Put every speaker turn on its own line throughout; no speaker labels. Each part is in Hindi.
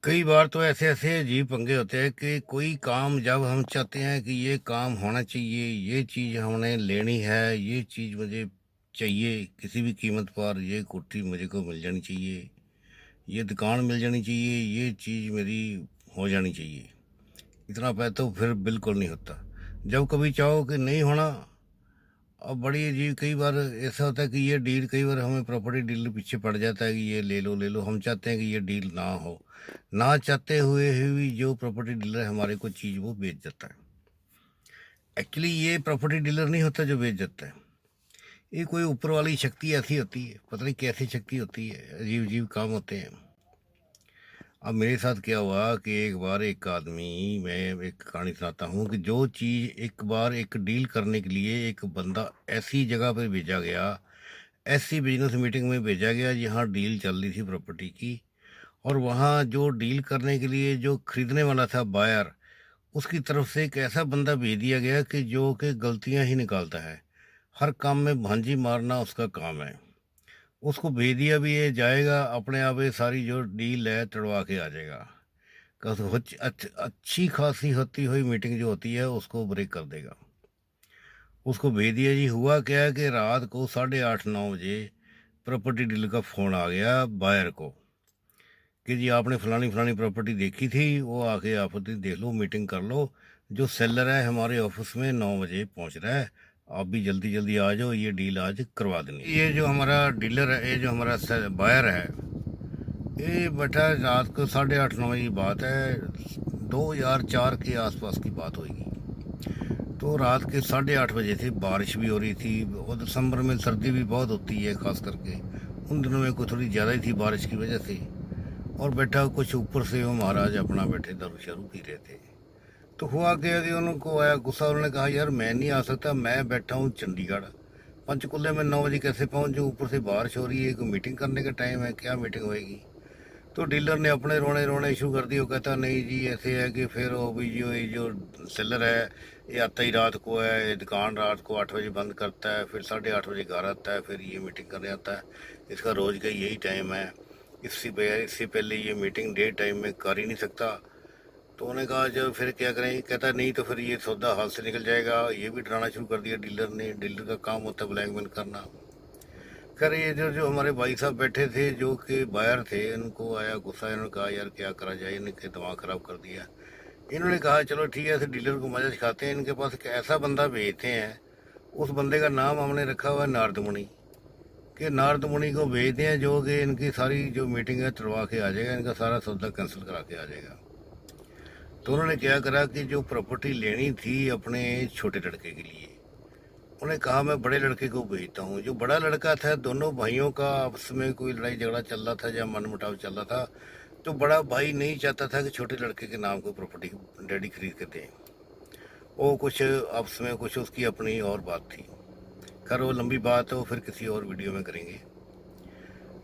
कई बार तो ऐसे ऐसे अजीब पंगे होते हैं कि कोई काम जब हम चाहते हैं कि ये काम होना चाहिए, ये चीज़ हमने लेनी है, ये चीज़ मुझे चाहिए किसी भी कीमत पर, ये कोठी मुझे को मिल जानी चाहिए, ये दुकान मिल जानी चाहिए, ये चीज़ मेरी हो जानी चाहिए। इतना पैसा तो फिर बिल्कुल नहीं होता। जब कभी चाहो कि नहीं होना, अब बड़ी अजीब कई बार ऐसा होता है कि ये डील, कई बार हमें प्रॉपर्टी डीलर पीछे पड़ जाता है कि ये ले लो, हम चाहते हैं कि ये डील ना हो। ना चाहते हुए भी जो प्रॉपर्टी डीलर हमारे को चीज़ वो बेच जाता है। एक्चुअली ये प्रॉपर्टी डीलर नहीं होता जो बेच जाता है, ये कोई ऊपर वाली शक्ति ऐसी होती है, पता नहीं कैसी शक्ति होती है, अजीब अजीब काम होते हैं। अब मेरे साथ क्या हुआ कि एक बार एक आदमी, मैं एक कहानी सुनाता हूँ कि जो चीज़ एक बार एक डील करने के लिए एक बंदा ऐसी जगह पर भेजा गया, ऐसी बिजनेस मीटिंग में भेजा गया जहाँ डील चल रही थी प्रॉपर्टी की। और वहाँ जो डील करने के लिए जो खरीदने वाला था बायर, उसकी तरफ से एक ऐसा बंदा भेज दिया गया कि जो कि गलतियाँ ही निकालता है, हर काम में भांजी मारना उसका काम है। उसको भेज दिया भी, ये जाएगा अपने आप ये सारी जो डील है तड़वा के आ जाएगा। अच्छी खासी होती हुई मीटिंग जो होती है उसको ब्रेक कर देगा। उसको भेज दिया जी। हुआ क्या है कि रात को 8:30-9 बजे प्रॉपर्टी डीलर का फ़ोन आ गया बायर को कि जी आपने फलानी फलानी प्रॉपर्टी देखी थी, वो आके आप देख लो, मीटिंग कर लो। जो सेलर है हमारे ऑफिस में 9 बजे पहुंच रहा है, आप भी जल्दी जल्दी आ जाओ, ये डील आज करवा देनी है। ये जो हमारा डीलर है, ये जो हमारा बायर है, ये बेटा रात को 8:30-9 बजे की बात है, 2004 के आसपास की बात होगी। तो रात के 8:30 बजे थे, बारिश भी हो रही थी, और दिसंबर में सर्दी भी बहुत होती है, खास करके उन दिनों में कुछ थोड़ी ज़्यादा ही थी बारिश की वजह से। और बैठा कुछ ऊपर से वो महाराज अपना बैठे दारू शारू पी रहे थे। तो हुआ क्या कि उनको आया गुस्सा, उन्होंने कहा यार मैं नहीं आ सकता, मैं बैठा हूँ चंडीगढ़, पंचकुले में 9 बजे कैसे पहुँचूँ, ऊपर से बारिश हो रही है, कोई मीटिंग करने का टाइम है, क्या मीटिंग होएगी। तो डीलर ने अपने रोने रोने शुरू कर दिया, वो कहता नहीं जी ऐसे है कि फिर वो भी जो ये जो सेलर है, ये आता ही रात को है, ये दुकान रात को 8 बजे बंद करता है, फिर 8:30 बजे घर आता है, फिर ये मीटिंग करने आता है, इसका रोज़ का यही टाइम है, इससे पहले ये मीटिंग डे टाइम में कर ही नहीं सकता। तो उन्होंने कहा जब फिर क्या करें, कहता नहीं तो फिर ये सौदा हाथ से निकल जाएगा। ये भी डराना शुरू कर दिया डीलर ने, डीलर का काम होता है ब्लैकमेल करना। खैर ये जो जो हमारे भाई साहब बैठे थे जो कि बायर थे, उनको आया गुस्सा, इन्होंने कहा यार क्या करा जाए, इनके दिमाग ख़राब कर दिया। इन्होंने कहा चलो ठीक है, ऐसे डीलर को मजा सिखाते हैं, इनके पास एक ऐसा बंदा भेजते हैं। उस बंदे का नाम हमने रखा हुआ है नारदमुनि, कि नारदमुनि को भेजते हैं जो कि इनकी सारी जो मीटिंग है तड़वा के आ जाएगा, इनका सारा सौदा कैंसिल करा के आ जाएगा। तो उन्होंने क्या करा कि जो प्रॉपर्टी लेनी थी अपने छोटे लड़के के लिए, उन्होंने कहा मैं बड़े लड़के को भेजता हूँ। जो बड़ा लड़का था, दोनों भाइयों का आपस में कोई लड़ाई झगड़ा चल रहा था या मन मुटाव चल रहा था, तो बड़ा भाई नहीं चाहता था कि छोटे लड़के के नाम को प्रॉपर्टी डैडी खरीद के दें। वो कुछ आपस में कुछ उसकी अपनी और बात थी। खैर वो लंबी बात है, वो फिर किसी और वीडियो में करेंगे।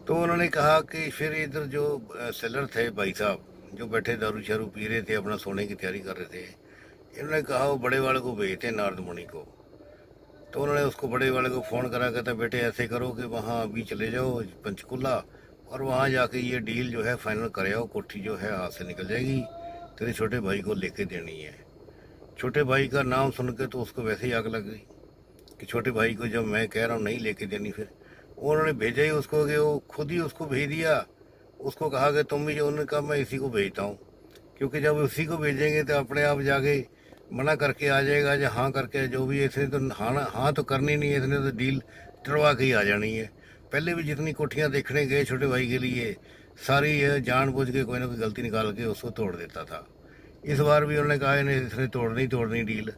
तो उन्होंने कहा कि फिर इधर जो सेलर थे भाई साहब, जो बैठे दारू शारू पी रहे थे, अपना सोने की तैयारी कर रहे थे, इन्होंने कहा वो बड़े वाले को भेजते नारदमुनि को। तो उन्होंने उसको बड़े वाले को फ़ोन करा, कहता बेटे ऐसे करो कि वहाँ अभी चले जाओ पंचकुला, और वहाँ जाके ये डील जो है फाइनल कर आओ, कोठी जो है हाथ से निकल जाएगी, तेरे छोटे भाई को लेके देनी है। छोटे भाई का नाम सुन के तो उसको वैसे ही आग लग गई कि छोटे भाई को जब मैं कह रहा हूँ नहीं लेके देनी। फिर उन्होंने भेजा ही उसको, कि वो खुद ही उसको भेज दिया। उसको कहा कि तुम भी जो, उन्होंने कहा मैं इसी को भेजता हूँ, क्योंकि जब उसी को भेजेंगे तो अपने आप जाके मना करके आ जाएगा, या हाँ करके, जो भी इसने तो हाँ हाँ तो करनी नहीं है, इसने तो डील टरवा के ही आ जानी है। पहले भी जितनी कोठियाँ देखने गए छोटे भाई के लिए, सारी जानबूझ के कोई ना कोई गलती निकाल के उसको तोड़ देता था। इस बार भी उन्होंने कहा इन्हें इसने तोड़नी तोड़नी डील।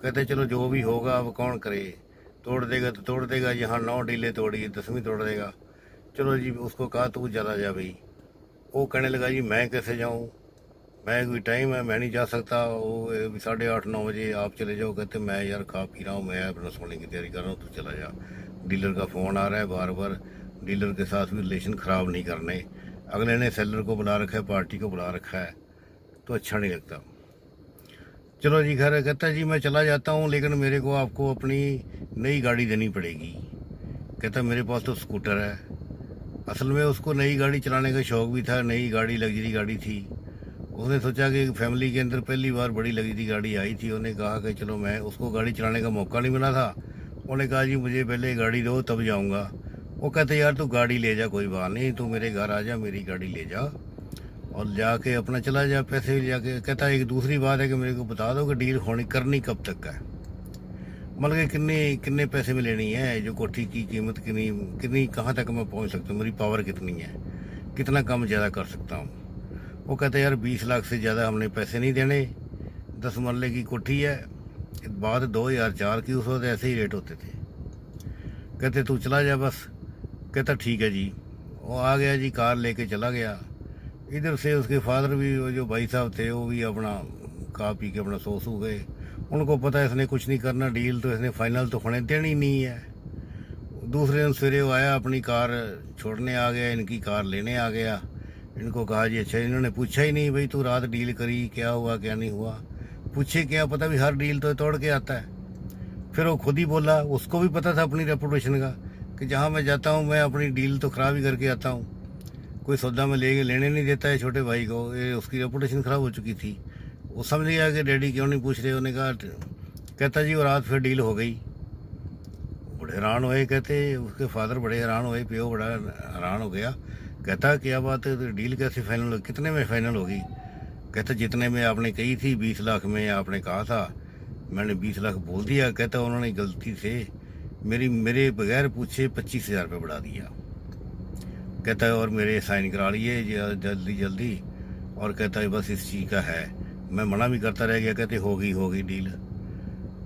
कहते चलो जो भी होगा अब कौन करे, तोड़ देगा तो तोड़ देगा, यहाँ 9 डीलें तोड़ी, 10वीं तोड़ देगा। चलो जी उसको कहा तू चला जा भाई। वो कहने लगा जी मैं कैसे जाऊँ, मैं कोई टाइम है, मैं नहीं जा सकता, वो 8:30-9 बजे आप चले जाओ। कहते मैं यार खा पी रहा हूँ, मैं अपना सोने की तैयारी कर रहा हूँ, तू चला जा। डीलर का फ़ोन आ रहा है बार बार, डीलर के साथ भी रिलेशन ख़राब नहीं करने। अगले ने सेलर को बुला रखा है, पार्टी को बुला रखा है, तो अच्छा नहीं लगता। चलो जी खैर, कहता जी मैं चला जाता हूँ, लेकिन मेरे को आपको अपनी नई गाड़ी देनी पड़ेगी। कहता मेरे पास तो स्कूटर है। असल में उसको नई गाड़ी चलाने का शौक़ भी था, नई गाड़ी लग्जरी गाड़ी थी। उसने सोचा कि फैमिली के अंदर पहली बार बड़ी लग्जरी गाड़ी आई थी। उन्होंने कहा कि चलो, मैं उसको गाड़ी चलाने का मौका नहीं मिला था। उन्होंने कहा जी मुझे पहले गाड़ी दो तब जाऊँगा। वो कहते यार तू गाड़ी ले जा, कोई बात नहीं, तू मेरे घर आ जा, मेरी गाड़ी ले जा और जाके अपना चला जा, पैसे जाके। कहता एक दूसरी बात है कि मेरे को बता दो कि डील होनी करनी कब तक है, मतलब कि कितने कितने पैसे में लेनी है, जो कोठी की कीमत कितनी कितनी कहाँ तक मैं पहुँच सकता हूँ, मेरी पावर कितनी है, कितना कम ज़्यादा कर सकता हूँ। वो कहते यार 20 लाख से ज़्यादा हमने पैसे नहीं देने, 10 मरले की कोठी है, बात 2004 की, उस वक्त ऐसे ही रेट होते थे। कहते तू चला जा बस। कहता ठीक है जी। वो आ गया जी, कार लेके चला गया। इधर से उसके फादर भी, वो जो भाई साहब थे, वो भी अपना खा पी के अपना सो गए। उनको पता है इसने कुछ नहीं करना, डील तो इसने फाइनल तो होने देनी नहीं है। दूसरे दिन सवेरे वो आया, अपनी कार छोड़ने आ गया, इनकी कार लेने आ गया। इनको कहा जी अच्छा, इन्होंने पूछा ही नहीं भाई तू रात डील करी, क्या हुआ क्या नहीं हुआ। पूछे क्या पता, भी हर डील तो तोड़ के आता है। फिर वो खुद ही बोला, उसको भी पता था अपनी रेपुटेशन का कि जहाँ मैं जाता हूँ मैं अपनी डील तो ख़राब ही करके आता हूँ, कोई सौदा में लेने नहीं देता है छोटे भाई को। ये उसकी रेपुटेशन ख़राब हो चुकी थी। वो समझ गया कि डैडी क्यों नहीं पूछ रहे। उन्होंने कहा, कहता जी वो रात फिर डील हो गई। बड़े हैरान हुए, कहते उसके फादर बड़े हैरान हुए, पियो बड़ा हैरान हो गया। कहता क्या बात है, तो डील कैसे फाइनल हो, कितने में फाइनल होगी। कहता जितने में आपने कही थी, 20 लाख में आपने कहा था, मैंने 20 लाख बोल दिया। कहता उन्होंने गलती से मेरे बगैर पूछे 25,000 रुपये बढ़ा दिया। कहता है और मेरे साइन करा लिए जल्दी जल्दी। और कहता है बस इस चीज़ का है, मैं मना भी करता रह गया। कहते होगी डील।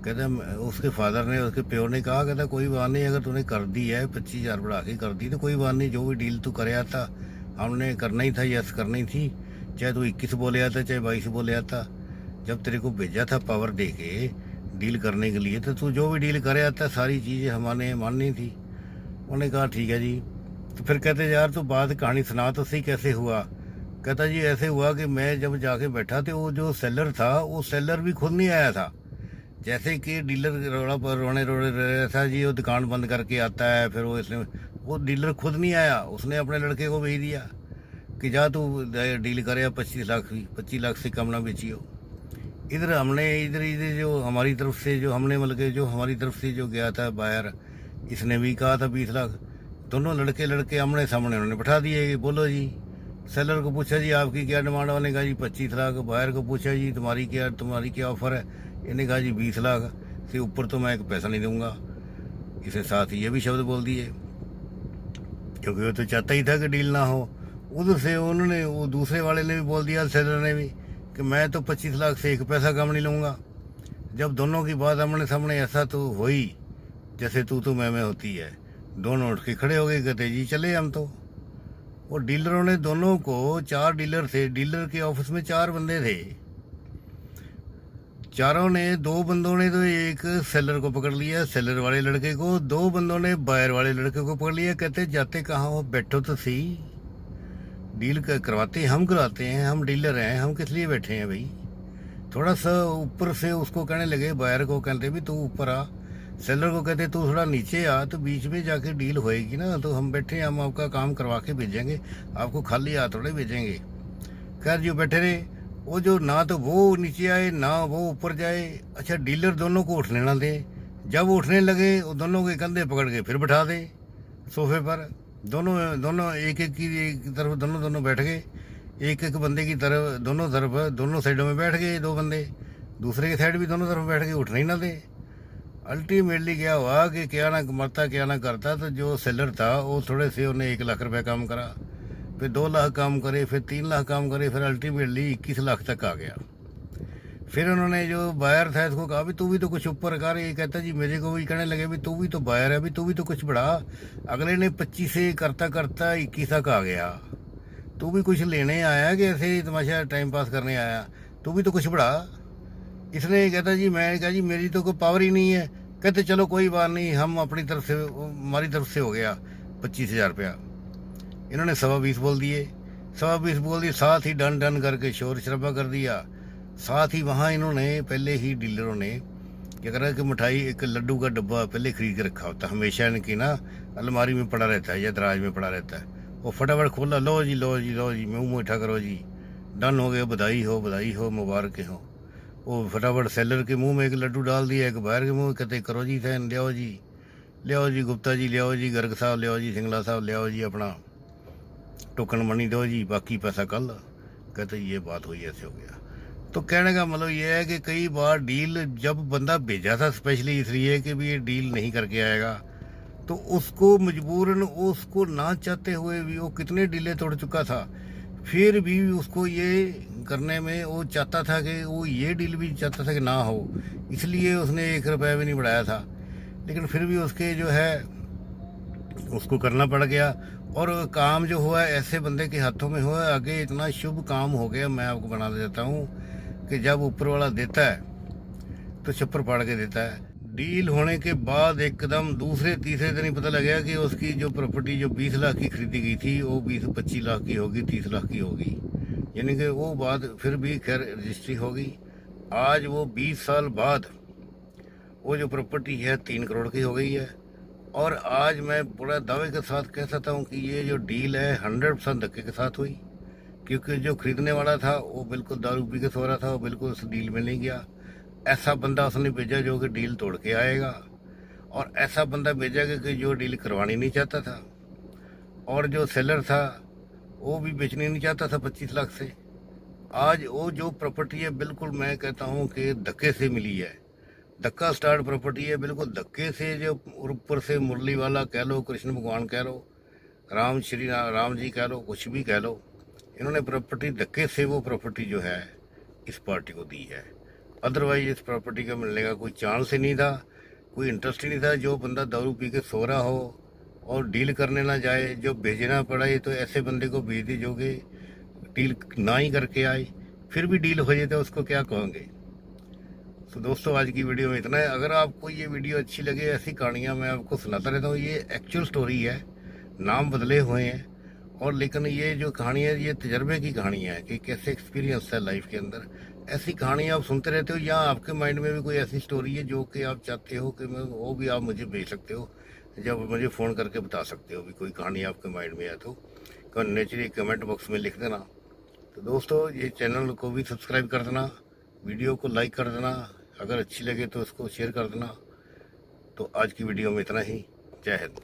कहता उसके फादर ने, उसके प्यो ने कहा, कहता कोई बात नहीं, अगर तूने कर दी है 25,000 बढ़ा के कर दी तो कोई बात नहीं, जो भी डील तू करे आता हमने करना ही था, यस करनी थी। चाहे तू 21 बोले आता, चाहे 22 बोले आता, जब तेरे को भेजा था पावर दे के डील करने के लिए, तो तू जो भी डील करे आता सारी चीज़ें हमारे माननी थी। उन्होंने कहा ठीक है जी। तो फिर कहते यार तू बात कहानी सुना तो सही, कैसे हुआ। कहता जी ऐसे हुआ कि मैं जब जाके बैठा तो वो जो सेलर था, वो सेलर भी खुद नहीं आया था। जैसे कि डीलर रोने रहा था जी, वो दुकान बंद करके आता है, फिर वो डीलर खुद नहीं आया, उसने अपने लड़के को भेज दिया कि जा तू डील करे, 25 लाख से कम ना बेचियो। इधर जो हमारी तरफ से जो हमने मतलब कि जो हमारी तरफ से जो गया था बायर, इसने भी कहा था 20 लाख। दोनों लड़के आमने सामने उन्होंने बैठा दिए कि बोलो जी। सेलर को पूछा जी आपकी क्या डिमांड, उन्होंने कहा जी 25 लाख। बायर को पूछा जी तुम्हारी क्या ऑफर है, इन्हें कहा जी 20 लाख से ऊपर तो मैं एक पैसा नहीं दूंगा। इसे साथ ही ये भी शब्द बोल दिए, क्योंकि वो तो चाहता ही था कि डील ना हो। उधर से उन्होंने, वो दूसरे वाले ने भी बोल दिया, सेलर ने भी, कि मैं तो 25 लाख से एक पैसा कम नहीं लूँगा। जब दोनों की बात आमने सामने ऐसा तो हुई जैसे तू मैं होती है, दोनों उठ के खड़े हो गए, कहते जी चले हम तो। वो डीलरों ने दोनों को, 4 डीलर थे, डीलर के ऑफिस में 4 बंदे थे। चारों ने, 2 बंदों ने तो एक सेलर को पकड़ लिया, सेलर वाले लड़के को, 2 बंदों ने बायर वाले लड़के को पकड़ लिया। कहते जाते कहाँ हो, बैठो तो सही, डील करवाते हम कराते हैं, हम डीलर हैं, हम किस लिए बैठे हैं भाई। थोड़ा सा ऊपर से उसको कहने लगे, बायर को कहते भी तू ऊपर आ, सेलर को कहते तू थोड़ा नीचे आ, तो बीच में जाके डील होएगी ना, तो हम बैठे हैं, हम आपका काम करवा के भेजेंगे, आपको खाली हाथ थोड़े भेजेंगे। खैर जो बैठे रहे, वो जो ना तो वो नीचे आए ना वो ऊपर जाए। अच्छा डीलर दोनों को उठने ना दे, जब उठने लगे वो दोनों के कंधे पकड़ के फिर बैठा दे सोफे पर। दोनों एक की तरफ दोनों बैठ गए, एक बंदे की तरफ, दोनों साइडों में बैठ गए 2 बंदे, दूसरे की साइड भी दोनों तरफ बैठ गए, उठने ही ना दे। अल्टीमेटली क्या हुआ कि क्या ना मरता क्या ना करता, तो जो सेलर था वो थोड़े से, उन्हें 1 लाख रुपये काम करा, फिर 2 लाख काम करे, फिर 3 लाख काम करे, फिर अल्टीमेटली 21 लाख तक आ गया। फिर उन्होंने जो बायर था इसको कहा भी तू भी तो कुछ ऊपर कर। ये कहता जी मेरे को भी कहने लगे भी तू भी तो बायर है, भी तू भी तो कुछ बढ़ा। अगले ने 25 से करता 21 तक आ गया, तू भी कुछ लेने आया कि ऐसे ही तमाशा टाइम पास करने आया, तू भी तो कुछ बढ़ा। इसने कहता जी, मैं कहा जी मेरी तो कोई पावर ही नहीं है। कहते चलो कोई बात नहीं, हम अपनी तरफ से, हमारी तरफ से हो गया 25,000 रुपया। इन्होंने 20.25 बोल दिए, 20.25 बोल दिए, साथ ही डन करके शोर शराबा कर दिया। साथ ही वहाँ इन्होंने पहले ही डीलरों ने क्या करा कि मिठाई, एक लड्डू का डब्बा पहले खरीद के रखा होता, हमेशा इनकी ना अलमारी में पड़ा रहता है या दराज में पड़ा रहता है, वो फटाफट खोला, लो जी लो जी लो जी, मुँह मीठा करो जी, डन हो गया, बधाई हो, मुबारक हो। वो फटाफट सेलर के मुंह में एक लड्डू डाल दिया, एक बाहर के मुंह में, कहते करो जी साइन, ले आओ जी गुप्ता जी, ले आओ जी गर्ग साहब, ले आओ जी सिंगला साहब, ले आओ जी अपना टोकन मनी दो जी, बाकी पैसा कल। कहते ये बात हुई, ऐसे हो गया। तो कहने का मतलब ये है कि कई बार डील जब बंदा भेजा था स्पेशली इसलिए कि भी ये डील नहीं करके आएगा, तो उसको मजबूरन, उसको ना चाहते हुए भी, वो कितने डीले तोड़ चुका था, फिर भी उसको ये करने में वो चाहता था कि वो ये डील भी चाहता था कि ना हो, इसलिए उसने 1 रुपया भी नहीं बढ़ाया था। लेकिन फिर भी उसके जो है उसको करना पड़ गया, और काम जो हुआ ऐसे बंदे के हाथों में हुआ, आगे इतना शुभ काम हो गया। मैं आपको बना देता हूँ कि जब ऊपर वाला देता है तो छप्पर पाड़ के देता है। डील होने के बाद एकदम दूसरे तीसरे दिन ही पता लगा कि उसकी जो प्रॉपर्टी जो 20 लाख की खरीदी गई थी वो 20-25 लाख की होगी, 30 लाख की होगी। यानी कि वो बात फिर भी खैर रजिस्ट्री होगी। आज वो 20 साल बाद वो जो प्रॉपर्टी है 3 करोड़ की हो गई है। और आज मैं बड़ा दावे के साथ कह सकता हूँ कि ये जो डील है 100% धक्के के साथ हुई, क्योंकि जो खरीदने वाला था वो बिल्कुल दारू पी के सो रहा था, वो बिल्कुल उस डील में नहीं गया। ऐसा बंदा उसने भेजा जो कि डील तोड़ के आएगा, और ऐसा बंदा भेजा कि जो डील करवानी नहीं चाहता था, और जो सेलर था वो भी बेचनी नहीं चाहता था 25 लाख से। आज वो जो प्रॉपर्टी है बिल्कुल मैं कहता हूँ कि धक्के से मिली है, धक्का स्टार्ट प्रॉपर्टी है, बिल्कुल धक्के से। जो ऊपर से मुरली वाला कह लो, कृष्ण भगवान कह लो, राम जी कह लो, कुछ भी कह लो, इन्होंने प्रॉपर्टी धक्के से वो प्रॉपर्टी जो है इस पार्टी को दी है। अदरवाइज इस प्रॉपर्टी का मिलने का कोई चांस ही नहीं था, कोई इंटरेस्ट ही नहीं था। जो बंदा दारू पी के सो रहा हो और डील करने ना जाए, जो भेजना पड़ा तो ऐसे बंदे को भेज दी जो कि डील ना ही करके आए, फिर भी डील हो जाए तो उसको क्या कहोगे। तो दोस्तों आज की वीडियो में इतना है। अगर आपको ये वीडियो अच्छी लगे, ऐसी कहानियाँ मैं आपको सुनाता रहता हूँ। ये एक्चुअल स्टोरी है, नाम बदले हुए हैं, और लेकिन ये जो कहानी है ये तजर्बे की कहानियाँ है कि कैसे एक्सपीरियंस है लाइफ के अंदर। ऐसी कहानियाँ आप सुनते रहते हो, या आपके माइंड में भी कोई ऐसी स्टोरी है जो कि आप चाहते हो कि मैं वो भी आप मुझे भेज सकते हो, जब मुझे फ़ोन करके बता सकते हो भी कोई कहानी आपके माइंड में है तो नेचुरली कमेंट बॉक्स में लिख देना। तो दोस्तों ये चैनल को भी सब्सक्राइब कर देना, वीडियो को लाइक कर देना, अगर अच्छी लगे तो इसको शेयर कर देना। तो आज की वीडियो में इतना ही। जय हिंद।